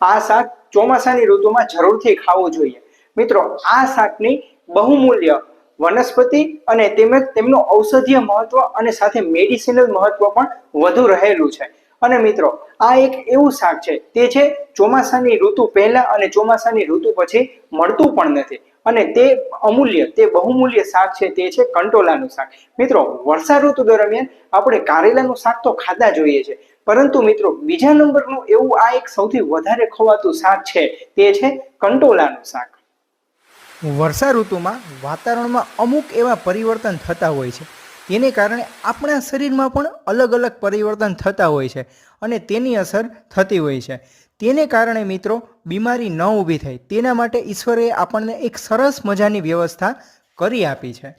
આ શાક ચોમાસાની ઋતુમાં જરૂરથી ખાવું જોઈએ. મિત્રો, આ શાકની બહુમૂલ્ય વનસ્પતિ અને તેમજ તેમનું ઔષધીય મહત્વ અને સાથે મેડિસિનલ મહત્વ પણ વધુ રહેલું છે. અને મિત્રો, આ એક એવું શાક છે તે છે ચોમાસાની ઋતુ પહેલા અને ચોમાસાની ઋતુ પછી મળતું પણ નથી. અને તે અમૂલ્ય, તે બહુમૂલ્ય શાક છે તે છે કંટોલાનું શાક. મિત્રો, વર્ષા ઋતુ દરમિયાન આપણે કારેલાનું શાક તો ખાતા જોઈએ છે, પરંતુ મિત્રો બીજા નંબરનું એવું આ એક સૌથી વધારે ખવાતું શાક છે તે છે કંટોલાનું શાક. વર્ષા ઋતુમાં વાતાવરણમાં અમુક એવા પરિવર્તન થતા હોય છે, તેને કારણે આપણા શરીરમાં પણ અલગ અલગ પરિવર્તન થતા હોય છે અને તેની અસર થતી હોય છે. તેને કારણે મિત્રો બીમારી ન ઊભી થાય તેના માટે ઈશ્વરે આપણને એક સરસ મજાની વ્યવસ્થા કરી આપી છે.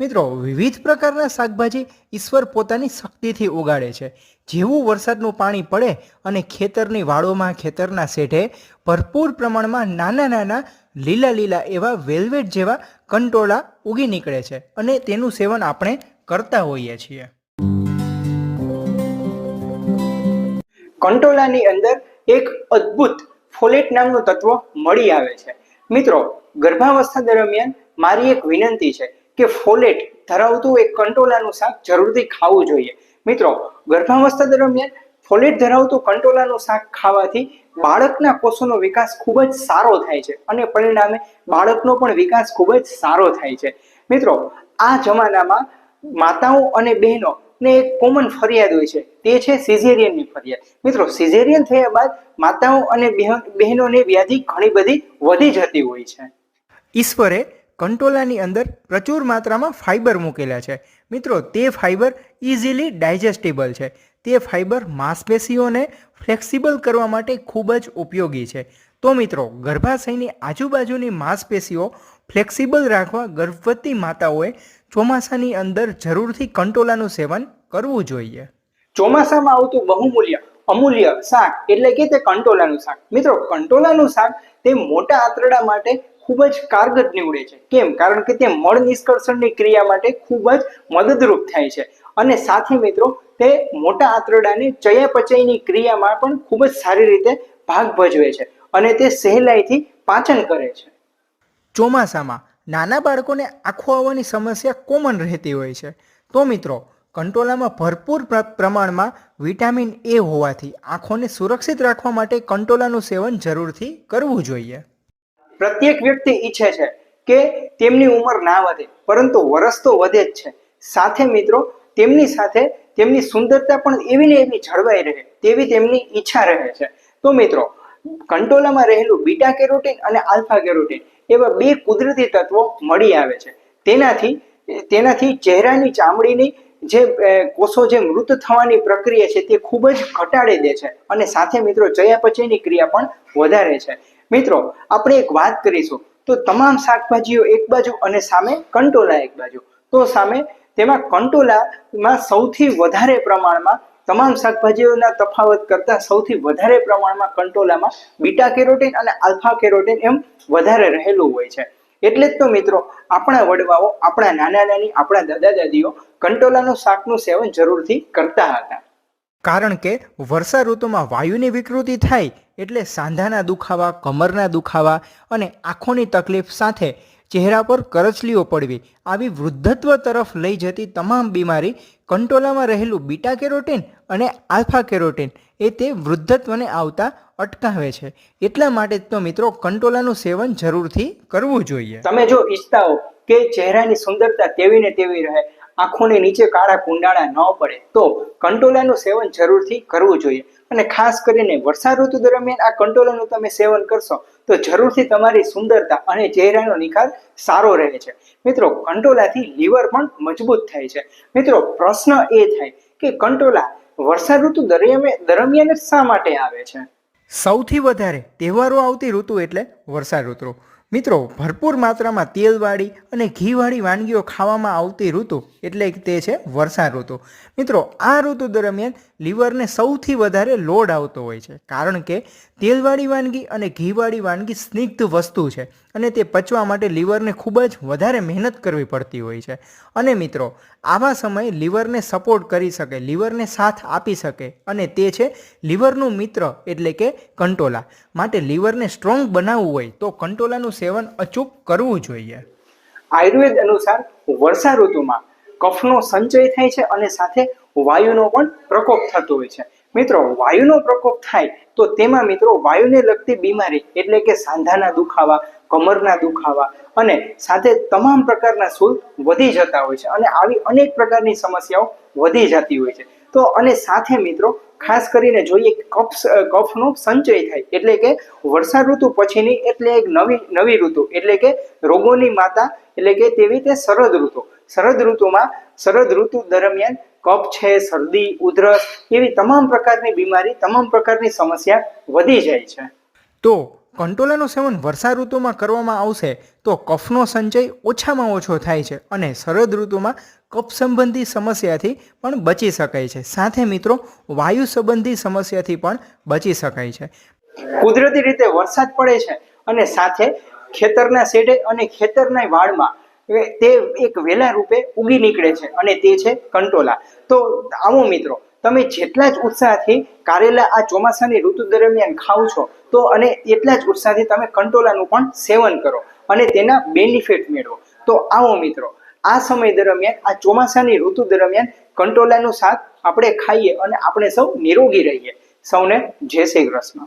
મિત્રો, વિવિધ પ્રકારના શાકભાજી ઈશ્વર પોતાની શક્તિથી ઉગાડે છે. જેવું વરસાદનું પાણી પડે અને ખેતરની વાળોમાં, ખેતરના શેઢે ભરપૂર પ્રમાણમાં નાના નાના લીલા લીલા એવા વેલ્વેટ જેવા કંટોળા ઉગી નીકળે છે અને તેનું સેવન આપણે કરતા હોઈએ છીએ. કંટોલાની અંદર એક અદ્ભુત ફોલેટ નામનું તત્વ મળી આવે છે. મિત્રો, ગર્ભાવસ્થા દરમિયાન મારી એક વિનંતી છે કે ફોલેટ ધરાવતું એક કંટોલાનું શાક જરૂરથી ખાવું જોઈએ. મિત્રો, ગર્ભાવસ્થા દરમિયાન ફોલેટ ધરાવતું કંટોલાનું શાક ખાવાથી બાળકના કોષોનો વિકાસ ખૂબ જ સારો થાય છે અને પરિણામે બાળકનો પણ વિકાસ ખૂબ જ સારો થાય છે. મિત્રો, આ જમાનામાં માતાઓ અને બહેનો ને એક કોમન ફરિયાદ હોય છે, તે છે સિઝેરિયનની ફરિયાદ. મિત્રો, સિઝેરિયન થયા બાદ માતાઓ અને બહેનોની વ્યાધિ ઘણી બધી વધી જતી હોય છે. ઈશ્વરે કંટોલાની અંદર પ્રચુર માત્રામાં ફાઇબર મૂકેલા છે. મિત્રો, તે ફાઇબર ઇઝીલી ડાયજેસ્ટેબલ છે. તે ફાઇબર માંસપેશીઓને ફ્લેક્સિબલ કરવા માટે ખૂબ જ ઉપયોગી છે. તો મિત્રો, ગર્ભાશયની આજુબાજુની માંસપેશીઓ ફ્લેક્સિબલ રાખવા ગર્ભવતી માતાઓએ ચોમાસાની અંદર જરૂરથી કંટોલાનું સેવન કરવું જોઈએ. ચોમાસામાં આવતું બહુમૂલ્ય અમૂલ્ય શાક એટલે કે તે કંટોલાનું શાક. મિત્રો, કંટોલાનું શાક તે મોટા આંતરડા માટે ખૂબ જ કારગર નીવડે છે. કેમ? કારણ કે તે મળ નિષ્કર્ષણની ક્રિયા માટે ખૂબ જ મદદરૂપ થાય છે અને સાથે મિત્રો તે મોટા આંતરડાની ચયાપચયની ક્રિયામાં પણ ખૂબ જ સારી રીતે ભાગ ભજવે છે અને તે સહેલાઈથી પાચન કરે છે. ચોમાસામાં નાના બાળકોને આંખો આવવાની સમસ્યા કોમન રહેતી હોય છે. તો મિત્રો, કંટોલામાં ભરપૂર પ્રમાણમાં વિટામિન એ હોવાથી આંખોને સુરક્ષિત રાખવા માટે કંટોલાનું સેવન જરૂરથી કરવું જોઈએ. પ્રત્યેક વ્યક્તિ ઈચ્છે છે કે તેમની ઉંમર ના વધે, પરંતુ વર્ષ તો વધે જ છે. સાથે મિત્રો તેમની સાથે તેમની સુંદરતા પણ એવી ને એવી જળવાઈ રહે તેવી તેમની ઈચ્છા રહે છે. તો મિત્રો, કંટોલામાં રહેલું બીટા કેરોટીન અને આલ્ફા કેરોટીન એવા બે કુદરતી તત્વો મળી આવે છે. તેનાથી ચહેરાની ચામડીની જે કોષો જે મૃત થવાની પ્રક્રિયા છે તે ખૂબ જ ઘટાડી દે છે અને સાથે મિત્રો ચયાપચયની ક્રિયા પણ વધારે છે. મિત્રો, આપણે એક વાત કરીશું તો તમામ શાકભાજીઓ એક બાજુ અને સામે કંટોલા એક બાજુ. તો સામે તેમાં કંટોલામાં સૌથી વધારે પ્રમાણમાં તમામ શાકભાજીઓના તફાવત કરતાં સૌથી વધારે પ્રમાણમાં કંટોલામાં બીટા કેરોટીન અને આલ્ફા કેરોટીન એમ વધારે રહેલું હોય છે. એટલે જ તો મિત્રો આપણા વડવાઓ, આપણા નાના નાની, આપણા દાદા દાદીઓ કંટોલાનું શાકનું સેવન જરૂરથી કરતા હતા. કારણ કે વર્ષા ઋતુમાં વાયુની વિકૃતિ થાય એટલે સાંધાના દુખાવા, કમરના દુખાવા અને આંખોની તકલીફ સાથે ચહેરા પર કરચલીઓ પડવી આવી વૃદ્ધત્વ તરફ લઈ જતી તમામ બીમારી કંટોલામાં રહેલું બીટા કેરોટીન અને આલ્ફા કેરોટીન એ તે વૃદ્ધત્વને આવતા અટકાવે છે. એટલા માટે તો મિત્રો કંટોલાનું સેવન જરૂરથી કરવું જોઈએ. તમે જો ઈચ્છતા હો કે ચહેરાની સુંદરતા તેવી ને તેવી રહે, આંખોની નીચે કાળા કુંડાળા ન પડે, તો કંટોલાનું સેવન જરૂરથી કરવું જોઈએ. અને ખાસ કરીને વર્ષા ઋતુ દરમિયાન આ કંટોલાનું તમે સેવન કરશો તો જરૂરથી તમારી સુંદરતા અને ચહેરાનો નિખાર સારો રહે છે. મિત્રો, કંટોલાથી લીવર પણ મજબૂત થાય છે. મિત્રો, પ્રશ્ન એ થાય કે કંટોલા વર્ષા ઋતુ દરમિયાન જ શા માટે આવે છે? સૌથી વધારે તહેવારો આવતી ઋતુ એટલે વર્ષા ઋતુ. મિત્રો, ભરપૂર માત્રામાં તેલવાળી અને ઘીવાળી વાનગીઓ ખાવામાં આવતી ઋતુ એટલે કે તે છે વર્ષા ઋતુ. મિત્રો, આ ઋતુ દરમિયાન લીવરને સૌથી વધારે લોડ આવતો હોય છે, કારણ કે તેલવાળી વાનગી અને ઘીવાળી વાનગી સ્નિગ્ધ વસ્તુ છે અને તે પચવા માટે લીવરને ખૂબ જ વધારે મહેનત કરવી પડતી હોય છે. અને મિત્રો, આવા સમયે લીવરને સપોર્ટ કરી શકે, લીવરને સાથ આપી શકે અને તે છે લીવરનું મિત્ર એટલે કે કંટોલા. માટે લીવરને સ્ટ્રોંગ બનાવવું હોય તો કંટોલાનું સેવન અચૂક કરવું જોઈએ. આયુર્વેદ અનુસાર વર્ષા ઋતુમાં કફનો સંચય થાય છે અને સાથે વાયુનો પણ પ્રકોપ થતો હોય છે. મિત્રો, વાયુનો પ્રકોપ થાય તો તેમાં મિત્રો વાયુને લગતી બીમારી એટલે કે સાંધાના દુખાવા, કમરના દુખાવા અને સાથે તમામ પ્રકારના સૂર વધી જતા હોય છે અને આવી અનેક પ્રકારની સમસ્યાઓ વધી જતી હોય છે. તો અને સાથે મિત્રો ખાસ કરીને જોઈએ કફનો સંચય થાય એટલે કે વર્ષા ઋતુ પછીની એટલે એક નવી ઋતુ એટલે કે રોગોની માતા એટલે કે તેવી તે શરદ ઋતુ. શરદ ઋતુ દરમિયાન કફ છે, શરદી, ઉધરસ એવી તમામ પ્રકારની બીમારી, તમામ પ્રકારની સમસ્યા વધી જાય છે. તો કંટોલાનું સેવન વર્ષા ઋતુમાં કરવામાં આવશે તો કફનો સંચય ઓછામાં ઓછો થાય છે અને શરદ ઋતુમાં કફ સંબંધી સમસ્યાથી પણ બચી શકાય છે. સાથે મિત્રો, વાયુ સંબંધી સમસ્યાથી પણ બચી શકાય છે. કુદરતી રીતે વરસાદ પડે છે અને સાથે ખેતરના શેડે અને ખેતરના વાડમાં તે એક વેલા રૂપે ઉગી નીકળે છે અને તે છે કંટોલા. તો આવો મિત્રો, તમે જેટલા જ ઉત્સાહથી કારેલા આ ચોમાસાની ઋતુ દરમિયાન ખાવ છો તો અને એટલા જ ઉત્સાહથી તમે કંટોલાનું પણ સેવન કરો અને તેના બેનિફિટ મેળવો. તો આવો મિત્રો, આ સમય દરમિયાન આ ચોમાસાની ઋતુ દરમિયાન કંટોલાનું શાક આપણે ખાઈએ અને આપણે સૌ નિરોગી રહીએ. સૌને જય શ્રી કૃષ્ણ.